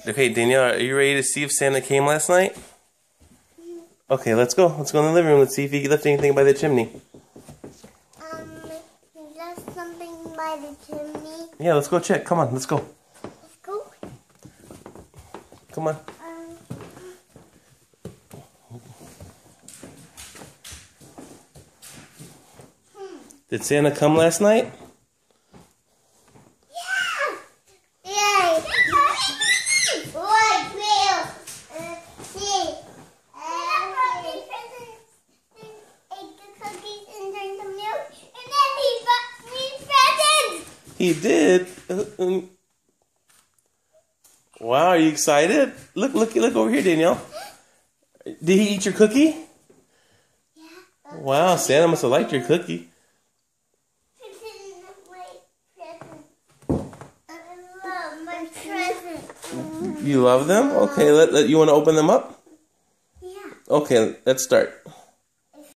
Okay, Danielle, are you ready to see if Santa came last night? Okay, let's go. Let's go in the living room. Let's see if he left anything by the chimney. He left something by the chimney. Yeah, let's go check. Come on, let's go. Let's go. Come on. Did Santa come last night? Yeah! He did. Wow, are you excited? Look over here, Danielle. Did he eat your cookie? Yeah. Wow, Santa must have liked your cookie. You love them? Okay, you want to open them up? Yeah. Okay, let's start.